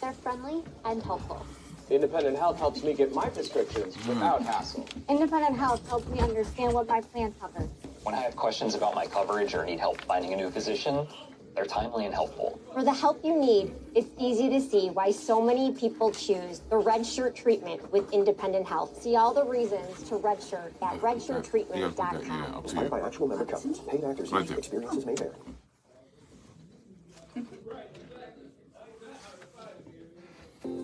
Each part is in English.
They're friendly and helpful. Independent Health helps me get my prescriptions without hassle. Independent Health helps me understand what my plan covers. When I have questions about my coverage or need help finding a new physician, they're timely and helpful. For the help you need, it's easy to see why so many people choose the Red Shirt treatment with Independent Health. See all the reasons to Red Shirt at redshirttreatment.com. Inspired by actual member coverage. Paid actors' experiences may vary.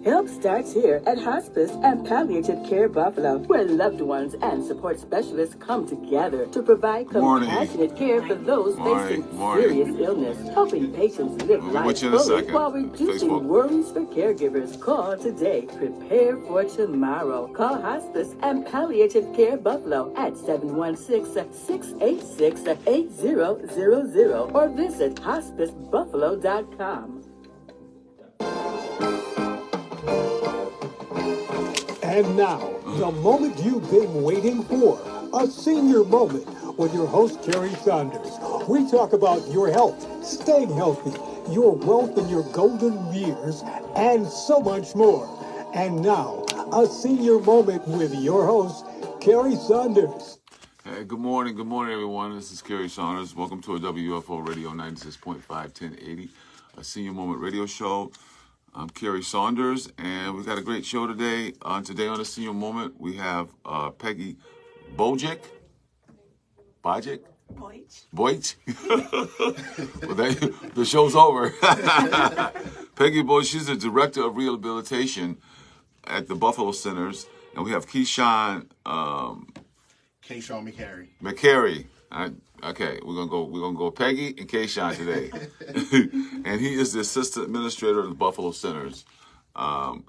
Help starts here at Hospice and Palliative Care Buffalo, where loved ones and support specialists come together to provide compassionate care for those facing serious illness, helping patients live life fully while reducing worries for caregivers. Call today. Prepare for tomorrow. Call Hospice and Palliative Care Buffalo at 716-686-8000 or visit hospicebuffalo.com. And now, the moment you've been waiting for, a senior moment with your host, Kerry Saunders. We talk about your health, staying healthy, your wealth and your golden years, and so much more. And now, a senior moment with your host, Kerry Saunders. Hey, good morning, everyone. This is Kerry Saunders. Welcome to a WUFO Radio 96.5, 1080, a senior moment radio show. I'm Kerry Saunders, and we've got a great show today. Today on the Senior Moment, we have Peggy Bojic. Bojic? Bojic. Well, the show's over. Peggy Bojic, she's the Director of Rehabilitation at the Buffalo Centers. And we have Kayshawn Macharie. Macharie. Okay, we're gonna go Peggy and Kayshawn today, and he is the assistant administrator of the Buffalo Centers. We're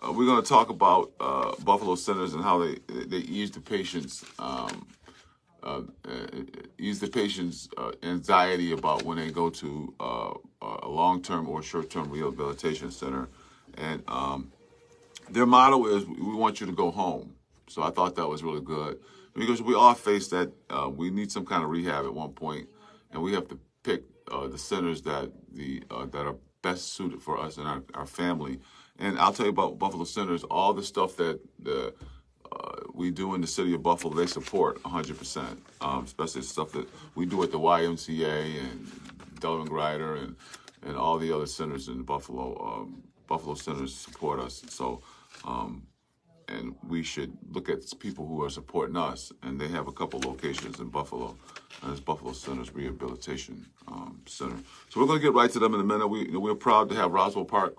gonna talk about Buffalo Centers and how they ease the patients anxiety about when they go to a long-term or short-term rehabilitation center, and their motto is "We want you to go home." So I thought that was really good. Because we all face that we need some kind of rehab at one point, and we have to pick the centers that are best suited for us and our family. And I'll tell you about Buffalo Centers. All the stuff that we do in the city of Buffalo, they support 100%. Especially the stuff that we do at the YMCA and Delvin Grider and all the other centers in Buffalo. Buffalo Centers support us. So. And we should look at people who are supporting us, and they have a couple locations in Buffalo, and it's Buffalo Centers Rehabilitation Center. So we're going to get right to them in a minute. We're proud to have Roswell Park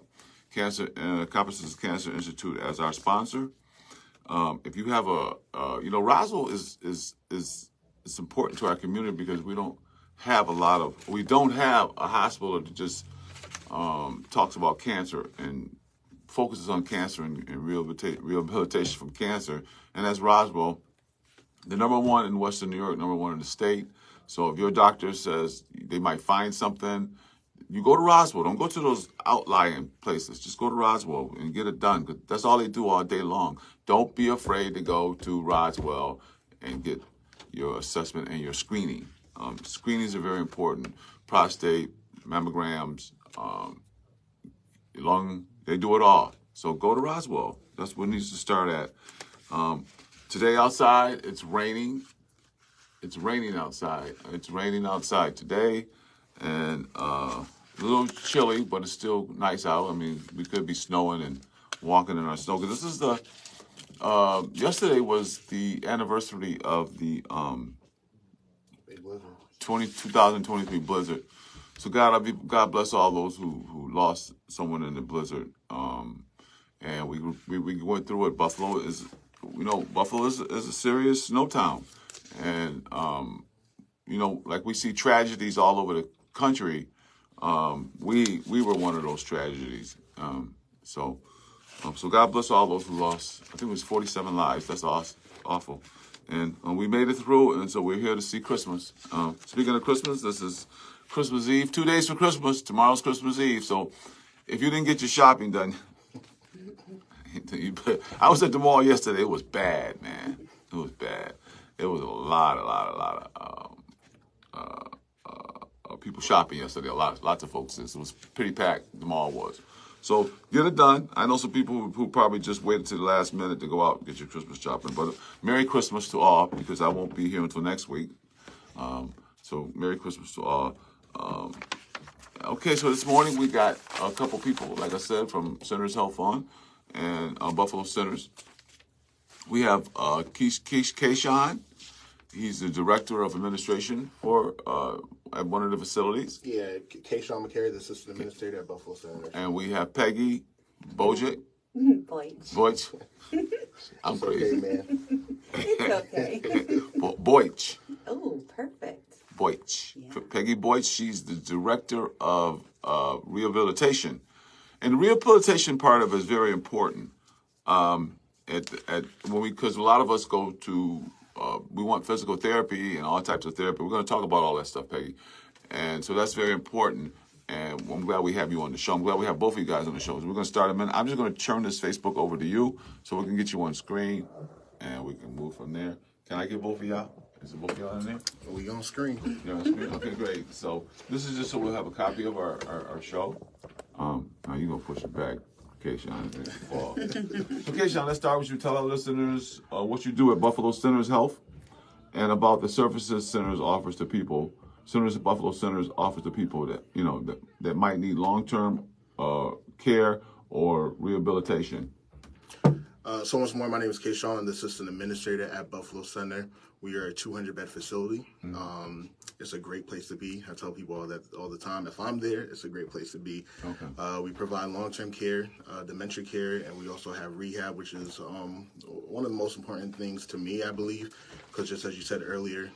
Competences Cancer Institute as our sponsor. If you have Roswell is important to our community because we don't have a hospital that just talks about cancer and focuses on cancer and rehabilitation from cancer, and that's Roswell, the number one in Western New York, number one in the state. So if your doctor says they might find something, you go to Roswell. Don't go to those outlying places. Just go to Roswell and get it done, because that's all they do all day long. Don't be afraid to go to Roswell and get your assessment and your screening. Screenings are very important. Prostate, mammograms, lung, they do it all. So go to Roswell. That's what needs to start at. Today outside, it's raining. It's raining outside. It's raining outside today. And a little chilly, but it's still nice out. I mean, we could be snowing and walking in our snow. Because this is yesterday was the anniversary of the 2023 blizzard. So God bless all those who lost someone in the blizzard. And we went through it. Buffalo is a serious snow town, and like we see tragedies all over the country. We were one of those tragedies. So God bless all those who lost. I think it was 47 lives. That's awful. And we made it through, and so we're here to see Christmas. Speaking of Christmas, this is Christmas Eve, 2 days for Christmas. Tomorrow's Christmas Eve. So if you didn't get your shopping done, I was at the mall yesterday. It was bad, man. It was bad. It was a lot of people shopping yesterday. Lots of folks. It was pretty packed. The mall was. So get it done. I know some people who probably just waited to the last minute to go out and get your Christmas shopping. But Merry Christmas to all, because I won't be here until next week. So Merry Christmas to all. Okay, so this morning we got a couple people, like I said, from Centers Health Fund and Buffalo Centers. We have Kayshawn. He's the director of administration for at one of the facilities. Yeah, Kayshawn Macharie, the assistant administrator at Buffalo Centers. And we have Peggy Bojic. Bojic. I'm crazy. Okay, man. It's okay. Bojic. Oh, perfect. Bojic. Yeah. Peggy Bojic, she's the director of rehabilitation. And the rehabilitation part of it is very important. Because a lot of us go to, we want physical therapy and all types of therapy. We're going to talk about all that stuff, Peggy. And so that's very important. And I'm glad we have you on the show. I'm glad we have both of you guys on the show. So we're going to start in a minute. I'm just going to turn this Facebook over to you so we can get you on screen and we can move from there. Can I get both of y'all? Is it both of y'all in there? Are we on screen? You're on screen? Okay, great. So this is just so we'll have a copy of our show. Now you're going to push it back. Kayshawn. So Kayshawn, let's start with you. Tell our listeners what you do at Buffalo Centers Health and about the services Centers offers to people. Buffalo Centers offers to people that that might need long-term care or rehabilitation. So once more, my name is Kayshawn. I'm the assistant administrator at Buffalo Center. We are a 200-bed facility. It's a great place to be. I tell people all the time. If I'm there, it's a great place to be. Okay. We provide long-term care, dementia care, and we also have rehab, which is one of the most important things to me, I believe, because just as you said earlier,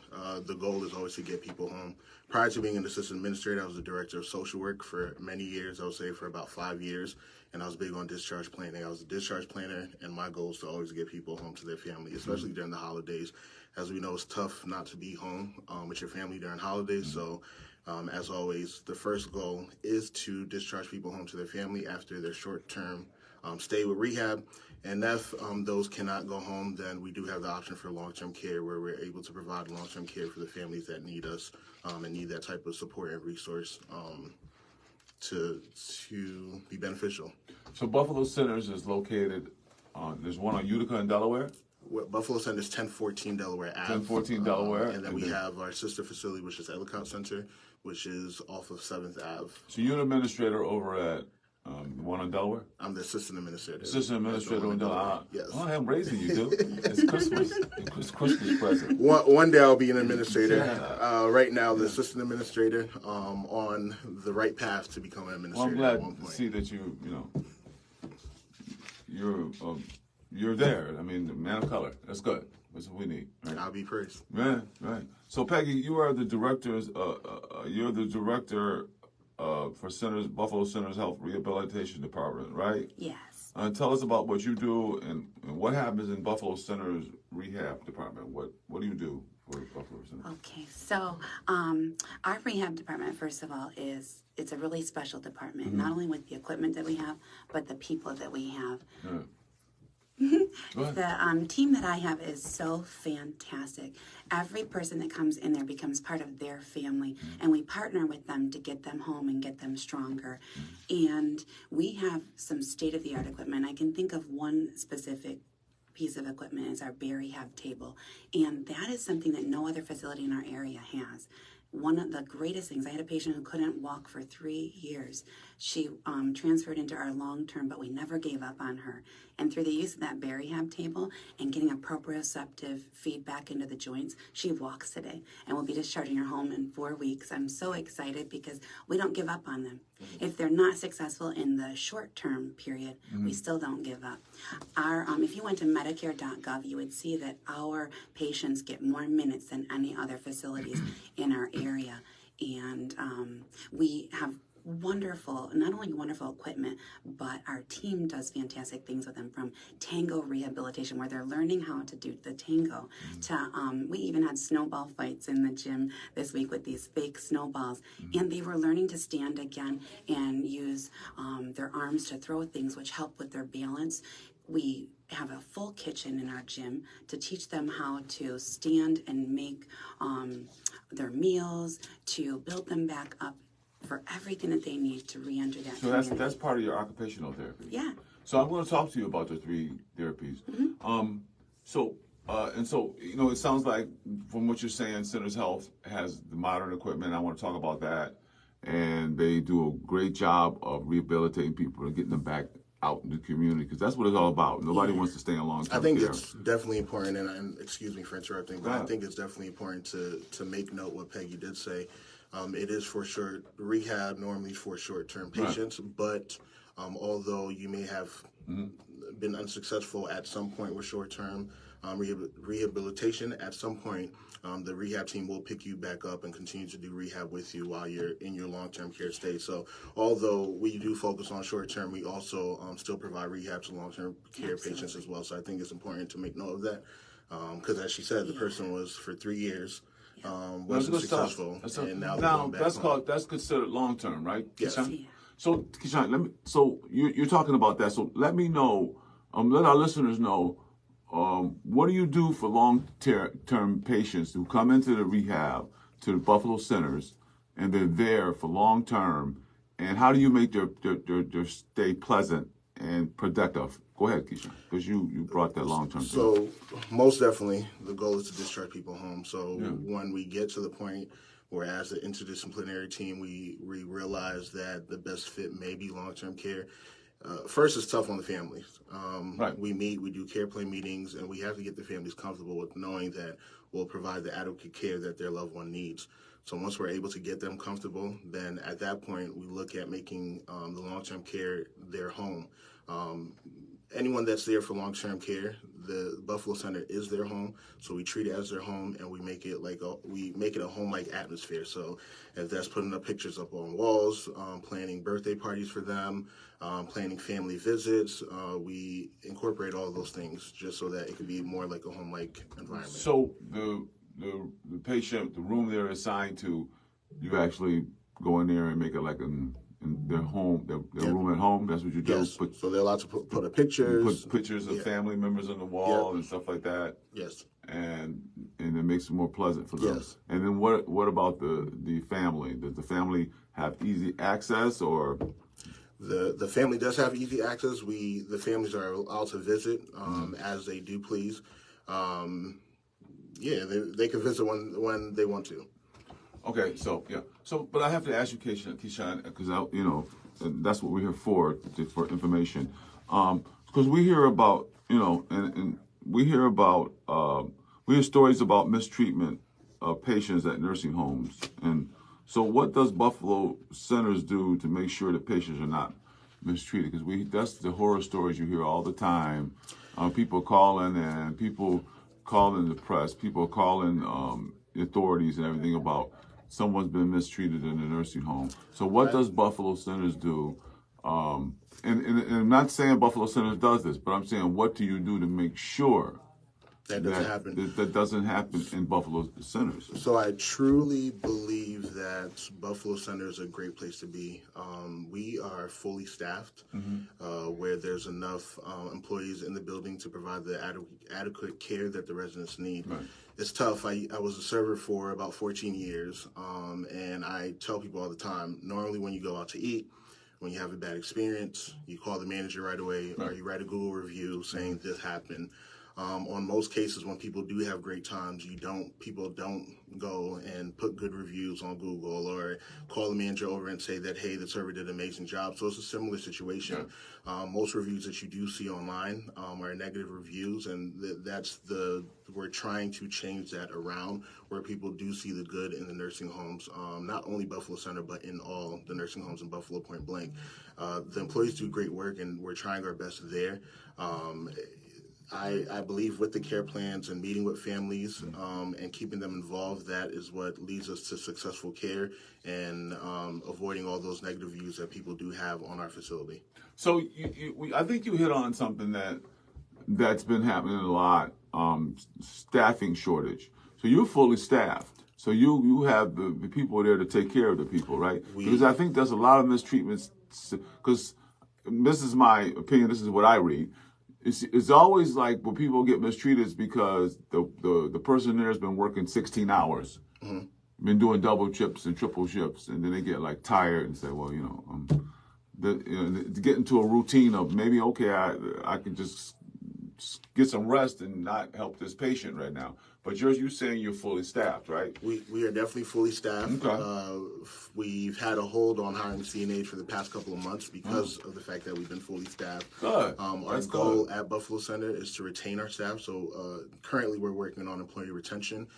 the goal is always to get people home. Prior to being an assistant administrator, I was the director of social work for many years. I would say for about 5 years. And I was big on discharge planning. I was a discharge planner, and my goal is to always get people home to their family, especially during the holidays. As we know, it's tough not to be home with your family during holidays. So, as always, the first goal is to discharge people home to their family after their short-term stay with rehab. And if those cannot go home, then we do have the option for long-term care, where we're able to provide long-term care for the families that need us and need that type of support and resource to be beneficial. So Buffalo Centers is located there's one on Utica in Delaware? Buffalo Centers 1014 Delaware Ave. 1014 Delaware. And then we have our sister facility, which is Ellicott Center, which is off of 7th Ave. So you're an administrator over at the one on Delaware? I'm the assistant administrator. Assistant administrator on Delaware. Yes. Oh, I'm raising you, dude. It's Christmas. It's Christmas present. One day I'll be an administrator. Yeah. Right now, the assistant administrator, on the right path to become an administrator. Well, I'm glad to see that you're there. I mean, the man of color. That's good. That's what we need. Right? I'll be praised. Right. So Peggy, you are the director. You're the director for Buffalo Centers Health Rehabilitation Department, right? Yes. Tell us about what you do and what happens in Buffalo Centers Rehab Department. What do you do for Buffalo Centers? Okay, so our rehab department, first of all, it's a really special department, not only with the equipment that we have, but the people that we have. Yeah. The team that I have is so fantastic. Every person that comes in there becomes part of their family, and we partner with them to get them home and get them stronger. And we have some state-of-the-art equipment. I can think of one specific piece of equipment is our Rehab table, and that is something that no other facility in our area has. One of the greatest things, I had a patient who couldn't walk for 3 years. She transferred into our long-term, but we never gave up on her. And through the use of that Rehab table and getting a proprioceptive feedback into the joints, she walks today and will be discharging her home in 4 weeks. I'm so excited because we don't give up on them. If they're not successful in the short-term period, we still don't give up. Our, if you went to Medicare.gov, you would see that our patients get more minutes than any other facilities in our area. And we have wonderful, not only wonderful equipment, but our team does fantastic things with them, from tango rehabilitation, where they're learning how to do the tango, to we even had snowball fights in the gym this week with these fake snowballs, and they were learning to stand again and use their arms to throw things, which help with their balance. We have a full kitchen in our gym to teach them how to stand and make their meals, to build them back up offer everything that they need to re-enter that So community. that's part of your occupational therapy. Yeah. So I'm going to talk to you about the 3 therapies. So you know, it sounds like from what you're saying, Centers Health has the modern equipment. I want to talk about that, and they do a great job of rehabilitating people and getting them back out in the community, because that's what it's all about. Nobody wants to stay in long-term care. I think it's definitely important, and excuse me for interrupting, but I think it's definitely important to make note what Peggy did say. It is for short rehab, normally for short-term patients, but although you may have been unsuccessful at some point with short-term rehabilitation, at some point the rehab team will pick you back up and continue to do rehab with you while you're in your long-term care stay. So although we do focus on short-term, we also still provide rehab to long-term care patients as well. So I think it's important to make note of that, because as she said, the person was for 3 years, wasn't successful, and now they're going back home. That's considered long-term, right? Yes. Kayshawn? So Kayshawn, so you're talking about that. So let me know, let our listeners know, what do you do for long-term patients who come into the rehab, to the Buffalo Centers, and they're there for long-term, and how do you make their stay pleasant and productive? Go ahead, Kayshawn, because you brought that long-term. So most definitely, the goal is to discharge people home. So when we get to the point where, as an interdisciplinary team, we realize that the best fit may be long-term care, first, it's tough on the families. We meet, we do care plan meetings, and we have to get the families comfortable with knowing that we'll provide the adequate care that their loved one needs. So once we're able to get them comfortable, then at that point, we look at making the long-term care their home. Anyone that's there for long-term care, the Buffalo Center is their home, so we treat it as their home, and we make it a home-like atmosphere. So if that's putting up pictures up on walls, planning birthday parties for them, planning family visits, we incorporate all of those things just so that it can be more like a home-like environment. So the patient, the room they're assigned to, you actually go in there and make it like in their home, their room at home. That's what you do. Yes. So they're allowed to put up pictures. Put pictures of family members on the wall and stuff like that. Yes. And it makes it more pleasant for them. Yes. And then what about the family? Does the family have easy access, or? The family does have easy access. The families are allowed to visit as they do please. They can visit when they want to. Okay, so but I have to ask you, Kayshawn, because that's what we're here for information. Because we hear about, and we hear stories about mistreatment of patients at nursing homes. And so what does Buffalo Centers do to make sure that patients are not mistreated? Because that's the horror stories you hear all the time. People calling, and people calling the press, people calling the authorities and everything about someone's been mistreated in a nursing home. So what does Buffalo Centers do? And I'm not saying Buffalo Centers does this, but I'm saying, what do you do to make sure that doesn't happen? That doesn't happen in Buffalo Centers. So I truly believe that Buffalo Center is a great place to be. We are fully staffed, where there's enough employees in the building to provide the adequate care that the residents need. Right. It's tough. I was a server for about 14 years, and I tell people all the time, normally when you go out to eat, when you have a bad experience, you call the manager right away, or you write a Google review saying this happened. On most cases, when people do have great times, people don't go and put good reviews on Google or call the manager over and say that, hey, the server did an amazing job. So it's a similar situation. Most reviews that you do see online are negative reviews, and we're trying to change that around, where people do see the good in the nursing homes, not only Buffalo Center, but in all the nursing homes in Buffalo point blank. The employees do great work, and we're trying our best there. I believe with the care plans and meeting with families and keeping them involved, that is what leads us to successful care and avoiding all those negative views that people do have on our facility. So I think you hit on something that's been happening a lot, staffing shortage. So you're fully staffed. So you have the people there to take care of the people, right? Because I think there's a lot of mistreatments, because this is my opinion, this is what I read. It's always like when people get mistreated, it's because the person there has been working 16 hours, been doing double shifts and triple shifts, and then they get like tired and say, well, you know, to get into a routine of maybe, okay, I can just get some rest and not help this patient right now. But you're saying you're fully staffed, right? We are definitely fully staffed. Okay. We've had a hold on hiring CNAs for the past couple of months because of the fact that we've been fully staffed. Good. Our goal at Buffalo Center is to retain our staff. So currently we're working on employee retention.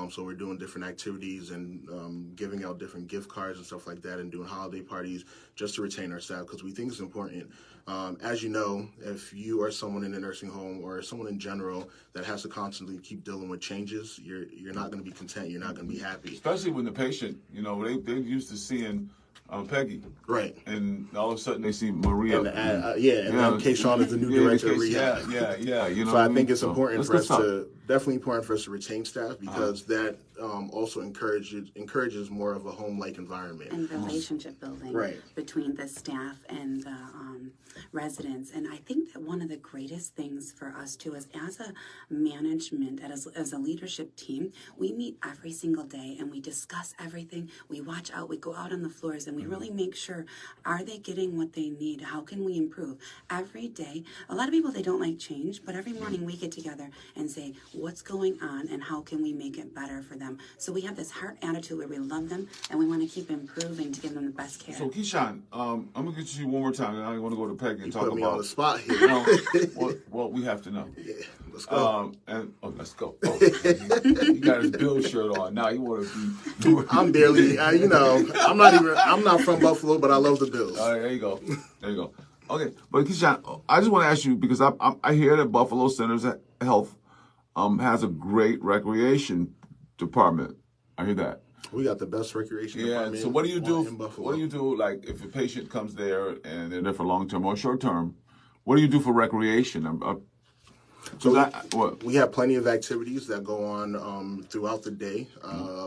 So we're doing different activities and giving out different gift cards and stuff like that, and doing holiday parties just to retain our staff, because we think it's important. As you know, if you are someone in a nursing home or someone in general that has to constantly keep dealing with changes, you're not going to be content. You're not going to be happy. Especially when the patient, you know, they're used to seeing Peggy. Right. And all of a sudden they see Maria. And then Kayshawn is the new director of Rehab. Yeah. You know, so I think it's important for us definitely important for us to retain staff, because that also encourages more of a home-like environment. And relationship building between the staff and the residents. And I think that one of the greatest things for us too is, as a management, as a leadership team, we meet every single day and we discuss everything. We watch out, we go out on the floors, and we really make sure, are they getting what they need? How can we improve? Every day, a lot of people, they don't like change, but every morning we get together and say, what's going on and how can we make it better for them? So we have this heart attitude where we love them and we want to keep improving to give them the best care. So Kayshawn, I'm gonna get you one more time, and I want to go to Peggy and talk about. Put me on the spot here. Well, we have to know. Yeah, let's go. Let's go. Oh, you got his Bill shirt on. Now you want to be. I'm barely. I'm not from Buffalo, but I love the Bills. All right, there you go. Okay, but Kayshawn, I just want to ask you, because I hear that Buffalo Centers Health has a great recreation department. I hear that. We got the best recreation department. Yeah. So what do you do? In Buffalo. What do you do? Like, if a patient comes there and they're there for long term or short term, what do you do for recreation? We have plenty of activities that go on throughout the day.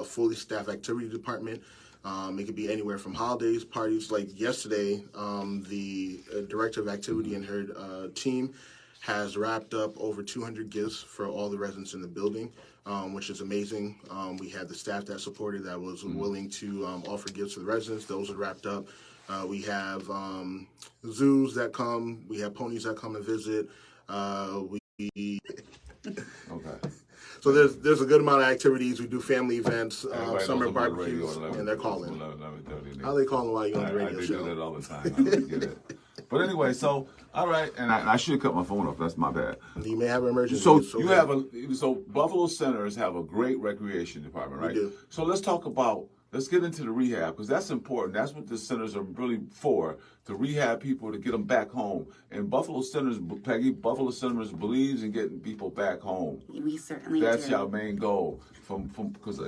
Fully staffed activity department. It could be anywhere from holidays, parties. Like yesterday, the director of activity and her team has wrapped up over 200 gifts for all the residents in the building, which is amazing. We had the staff that supported, that was willing to offer gifts to the residents. Those are wrapped up. We have zoos that come. We have ponies that come and visit. Okay. So there's a good amount of activities. We do family events, summer barbecues, and they're calling. How are they calling while you're on the radio show? They do that all the time. I don't get it. But anyway, so all right, and I should have cut my phone off. That's my bad. You may have an emergency. So Buffalo Centers have a great recreation department, right? We do. So let's get into the rehab, because that's important. That's what the centers are really for, to rehab people, to get them back home. And Buffalo Centers believes in getting people back home. We certainly That's do. our main goal. Because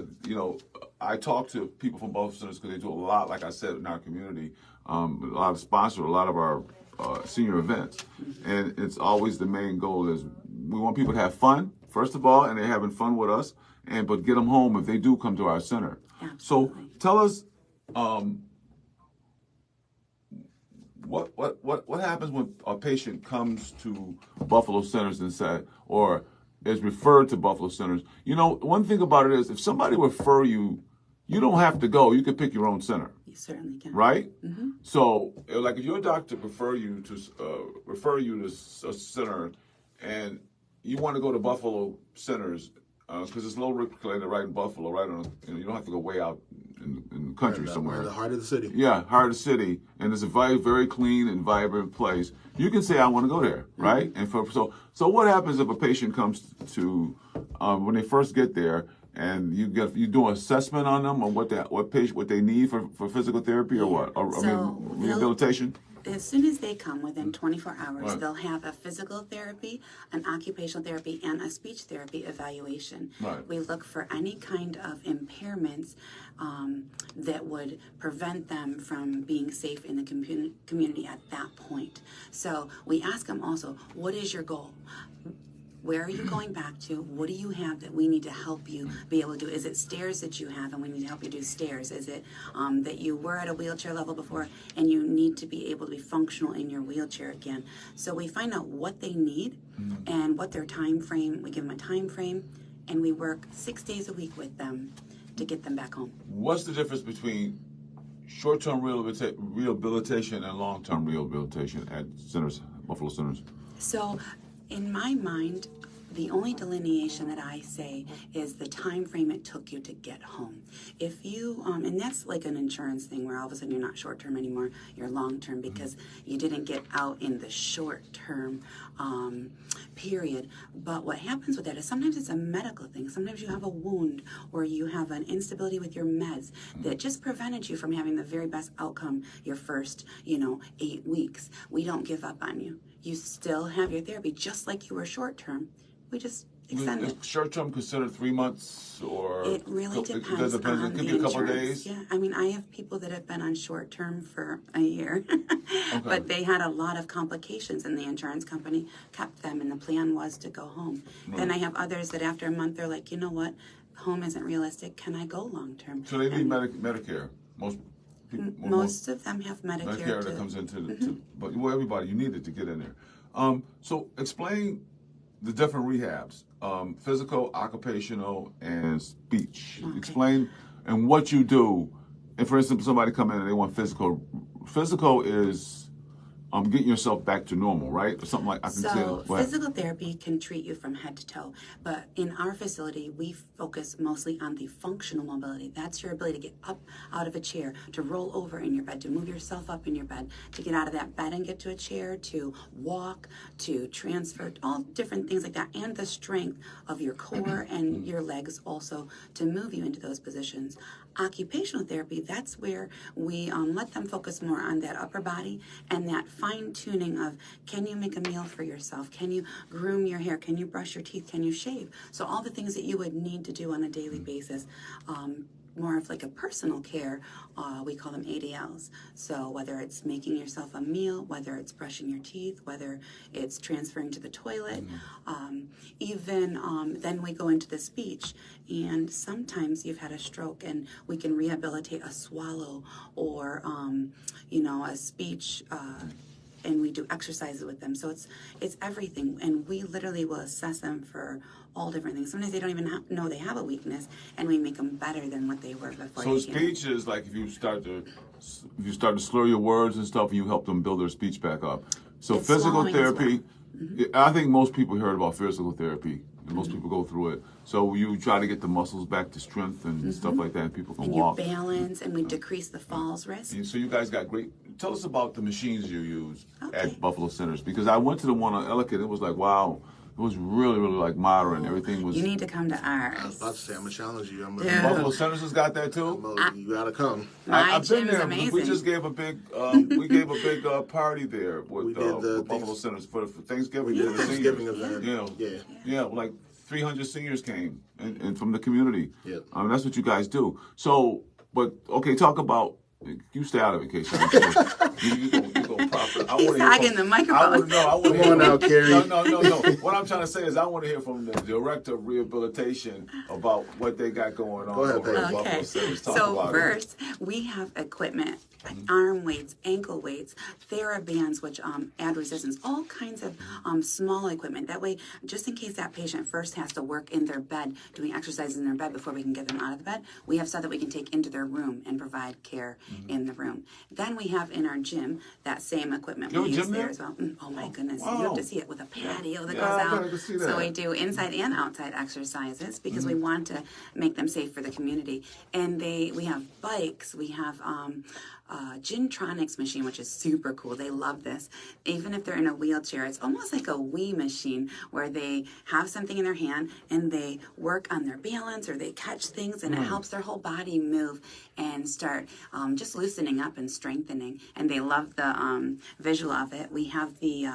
I talk to people from Buffalo Centers because they do a lot, like I said, in our community. A lot of sponsor a lot of our senior events, and it's always the main goal is we want people to have fun first of all, and they're having fun with us, but get them home if they do come to our center. Absolutely. So tell us, what happens when a patient comes to Buffalo Centers and or is referred to Buffalo Centers? You know, one thing about it is, if somebody refer you, you don't have to go. You can pick your own center. You certainly can. Right? Mm-hmm. So, like, if your doctor refer you to a center, and you want to go to Buffalo Centers, because it's located right in Buffalo, right on, you don't have to go way out in the country somewhere. In the heart of the city. Yeah, heart of the city, and it's a very, very clean and vibrant place. You can say, I want to go there, right? And so what happens if a patient comes to when they first get there? And you do an assessment on them on what they need for physical therapy or what? Rehabilitation? As soon as they come, within 24 hours, they'll have a physical therapy, an occupational therapy, and a speech therapy evaluation. Right. We look for any kind of impairments that would prevent them from being safe in the community at that point. So we ask them also, what is your goal? Where are you going back to? What do you have that we need to help you be able to do? Is it stairs that you have and we need to help you do stairs? Is it that you were at a wheelchair level before and you need to be able to be functional in your wheelchair again? So we find out what they need and what their time frame. We give them a time frame, and we work 6 days a week with them to get them back home. What's the difference between short-term rehabilitation and long-term rehabilitation at centers, Buffalo centers? So, in my mind, the only delineation that I say is the time frame it took you to get home. If you, and that's like an insurance thing where all of a sudden you're not short-term anymore, you're long-term because you didn't get out in the short-term period. But what happens with that is sometimes it's a medical thing. Sometimes you have a wound or you have an instability with your meds that just prevented you from having the very best outcome your first, 8 weeks. We don't give up on you. You still have your therapy just like you were short-term. We just extend it. Is short-term considered 3 months or? It really depends It on could the be a couple of insurance. days. Yeah, I mean, I have people that have been on short-term for a year, but they had a lot of complications, and the insurance company kept them, and the plan was to go home. Right. Then I have others that after a month they're like, you know what, home isn't realistic. Can I go long-term? So they need Medicare. Most of them have Medicare that comes into, but everybody, you need it to get in there. So explain the different rehabs, physical, occupational, and speech. Okay. Explain and what you do. And for instance, somebody come in and they want physical. Physical is getting yourself back to normal, right? Or something like I can say. So physical therapy can treat you from head to toe, but in our facility, we focus mostly on the functional mobility. That's your ability to get up out of a chair, to roll over in your bed, to move yourself up in your bed, to get out of that bed and get to a chair, to walk, to transfer, all different things like that, and the strength of your core and your legs also to move you into those positions. Occupational therapy, that's where we let them focus more on that upper body and that fine-tuning of, can you make a meal for yourself? Can you groom your hair? Can you brush your teeth? Can you shave? So all the things that you would need to do on a daily basis, more of like a personal care, we call them ADLs. So whether it's making yourself a meal, whether it's brushing your teeth, whether it's transferring to the toilet, then we go into the speech. And sometimes you've had a stroke and we can rehabilitate a swallow or, a speech, and we do exercises with them. So it's everything. And we literally will assess them for all different things. Sometimes they don't even know they have a weakness, and we make them better than what they were before. So speech is like if you start to slur your words and stuff, you help them build their speech back up. So it's physical therapy, I think most people heard about physical therapy. And most people go through it. So you try to get the muscles back to strength and stuff like that, and people can walk. And you balance, and we decrease the falls risk. And so you guys got great. Tell us about the machines you use at Buffalo Centers, because I went to the one on Ellicott. It was like, wow. It was really, really like modern. Everything was. You need to come to ours. I was about to say, I'm gonna challenge you. Buffalo Centers has got that too. You gotta come. I've been there. Amazing. We just gave a big, party there with Buffalo Centers for Thanksgiving. We did the Thanksgiving event. Yeah, like 300 seniors came and from the community. Yeah, that's what you guys do. So, but okay, talk about. You stay out of it, Kayshawn. You go proper. He's tagging the microphone. Come on now, Kerry. No. What I'm trying to say is I want to hear from the director of rehabilitation about what they got going on. Go ahead, over at Buffalo Centers. So first, we have equipment, arm weights, ankle weights, TheraBands, which add resistance, all kinds of small equipment. That way, just in case that patient first has to work in their bed, doing exercises in their bed before we can get them out of the bed, we have stuff that we can take into their room and provide care in the room. Then we have in our gym that same equipment we use there as well. Oh my goodness, you have to see it with a patio that goes out. So we do inside and outside exercises because we want to make them safe for the community. And we have bikes, we have Gymtronics machine, which is super cool. They love this. Even if they're in a wheelchair, it's almost like a Wii machine where they have something in their hand and they work on their balance or they catch things, and it helps their whole body move and start just loosening up and strengthening. And they love the visual of it. We have the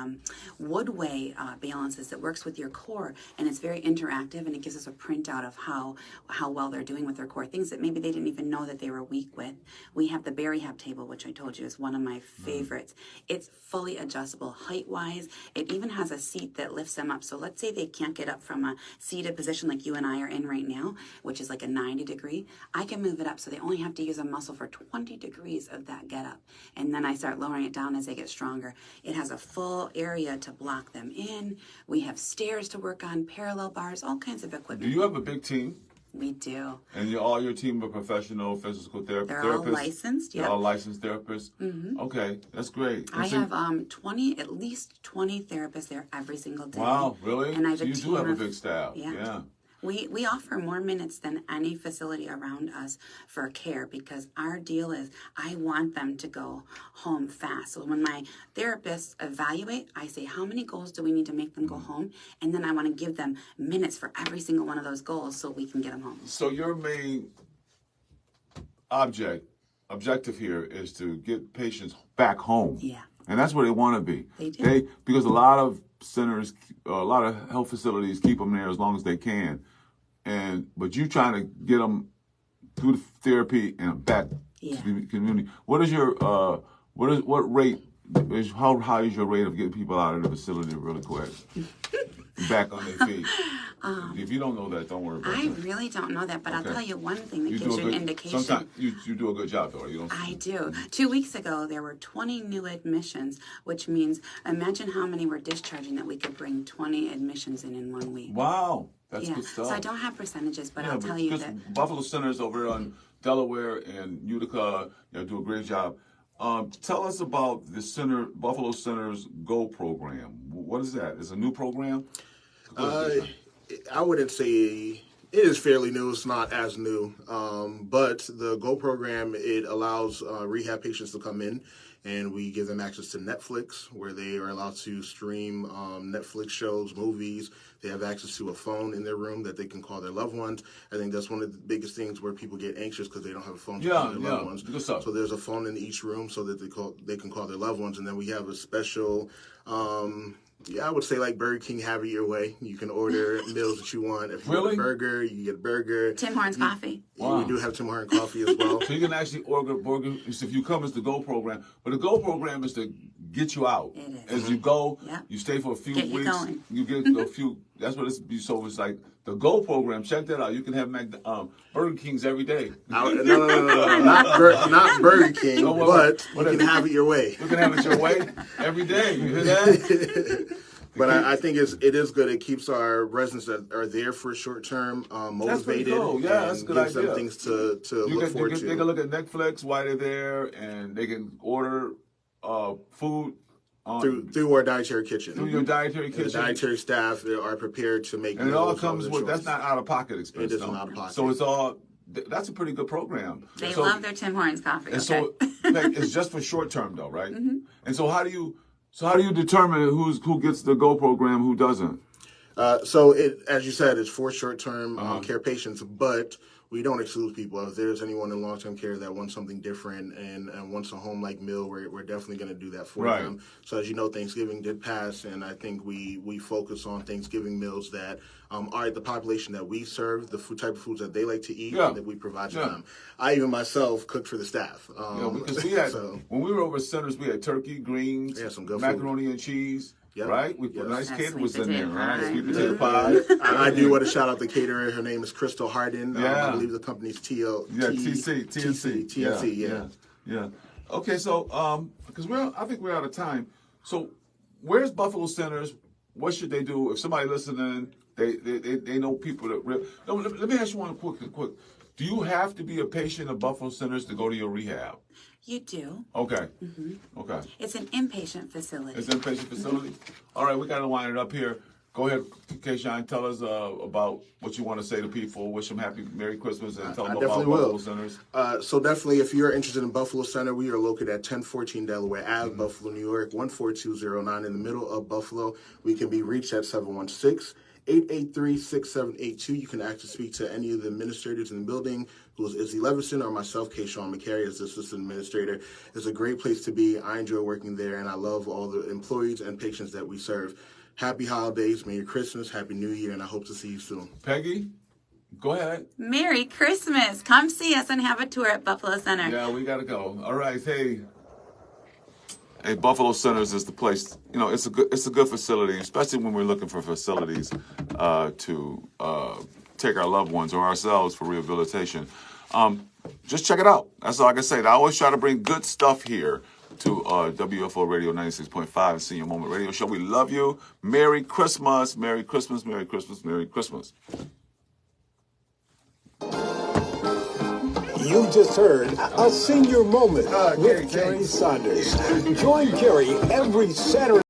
Woodway balances that works with your core, and it's very interactive, and it gives us a printout of how well they're doing with their core, things that maybe they didn't even know that they were weak with. We have the Rehab table, which I told you is one of my favorites. It's fully adjustable height-wise. It even has a seat that lifts them up. So let's say they can't get up from a seated position like you and I are in right now, which is like a 90 degree. I can move it up so they only have to use a muscle for 20 degrees of that get up. And then I start lowering it down as they get stronger. It has a full area to block them in. We have stairs to work on, parallel bars, all kinds of equipment. Do you have a big team? We do. And all your team are professional physical therapists? They're all licensed, They're all licensed therapists? Mm-hmm. Okay, that's great. I have at least 20 therapists there every single day. Wow, really? And I have so you do have a big staff. Yeah. We offer more minutes than any facility around us for care because our deal is I want them to go home fast. So when my therapists evaluate, I say, how many goals do we need to make them go home? And then I want to give them minutes for every single one of those goals so we can get them home. So your main objective here is to get patients back home. Yeah. And that's where they want to be. They do. Because a lot of centers, a lot of health facilities keep them there as long as they can. But you trying to get them through the therapy and back to the community. What is your what rate is how high is your rate of getting people out of the facility really quick, back on their feet? If you don't know that, don't worry about it. I really don't know that, but I'll tell you one thing that gives you an indication. Sometimes you do a good job, though. You don't. I do. 2 weeks ago, there were 20 new admissions, which means imagine how many we're discharging that we could bring 20 admissions in 1 week. Wow. That's good stuff. So I don't have percentages, but I'll tell you that Buffalo Centers over there on Delaware and Utica, do a great job. Tell us about the Buffalo Center's Go program. What is that? Is it a new program? I wouldn't say it is fairly new. It's not as new, but the Go program, it allows rehab patients to come in, and we give them access to Netflix, where they are allowed to stream Netflix shows, movies. They have access to a phone in their room that they can call their loved ones. I think that's one of the biggest things where people get anxious because they don't have a phone to call their loved ones. Good stuff. So there's a phone in each room so that they can call their loved ones. And then we have a special, I would say like Burger King, have it your way. You can order meals that you want. If you want a burger, you can get a burger. Tim Hortons coffee. Wow. We do have Tim Hortons coffee as well. So you can actually order burgers if you come as the Go program. But the Go program is to get you out. It is. As you go, you stay for a few weeks. You get a few. That's what it's. So it's like the Go program. Check that out. You can have Burger Kings every day. No, not Burger King, but you can have it your way. You can have it your way every day. You hear that? But I think it is good. It keeps our residents that are there for short term motivated. That's cool. Yeah, that's a good idea. Gives them things to look forward to. They can look at Netflix while they're there, and they can order food through our dietary kitchen. Through your dietary kitchen. And the dietary staff are prepared to make. And it all comes with that's not out of pocket expense. It isn't out of pocket. So it's all. That's a pretty good program. They love their Tim Hortons coffee. And so it's just for short term though, right? Mm-hmm. And so how do you determine who gets the Go program, who doesn't? So as you said, it's for short-term care patients, but we don't exclude people. If there's anyone in long-term care that wants something different and wants a home-like meal, we're definitely going to do that for them. So as you know, Thanksgiving did pass, and I think we focus on Thanksgiving meals that are the population that we serve, the type of foods that they like to eat, and that we provide to them. I even myself cook for the staff. Because we had, when we were over at Centers, we had turkey, greens, some good macaroni food. And cheese. Yep. Right? We put nice caterers was in there, right? Sweet potato pie. I do want to shout out the caterer. Her name is Crystal Harden. I believe the company's TNC. Yeah. Okay, so because I think we're out of time. So where's Buffalo Centers? What should they do if somebody listening? They know people that. No, let me ask you one quick. Do you have to be a patient of Buffalo Centers to go to your rehab? You do. Okay. Mm-hmm. Okay. It's an inpatient facility. It's an inpatient facility? All right, we got to wind it up here. Go ahead, Kayshawn, tell us about what you want to say to people. Wish them happy Merry Christmas and tell them about Buffalo Centers. So definitely, if you're interested in Buffalo Center, we are located at 1014 Delaware Ave, Buffalo, New York, 14209 in the middle of Buffalo. We can be reached at 716-883-6782. You can actually speak to any of the administrators in the building, who is Izzy Levinson, or myself, Kayshawn Macharie, as the assistant administrator. It's a great place to be. I enjoy working there, and I love all the employees and patients that we serve. Happy holidays, Merry Christmas, Happy New Year, and I hope to see you soon. Peggy, go ahead. Merry Christmas. Come see us and have a tour at Buffalo Center. Yeah, we got to go. All right, hey, Buffalo Centers is the place. You know, it's a good facility, especially when we're looking for facilities to take our loved ones or ourselves for rehabilitation. Just check it out. That's all I can say. I always try to bring good stuff here to WUFO Radio 96.5 Senior Moment Radio Show. We love you. Merry Christmas. Merry Christmas. Merry Christmas. Merry Christmas. You just heard a senior moment with Kerry Saunders. Join Kerry every Saturday.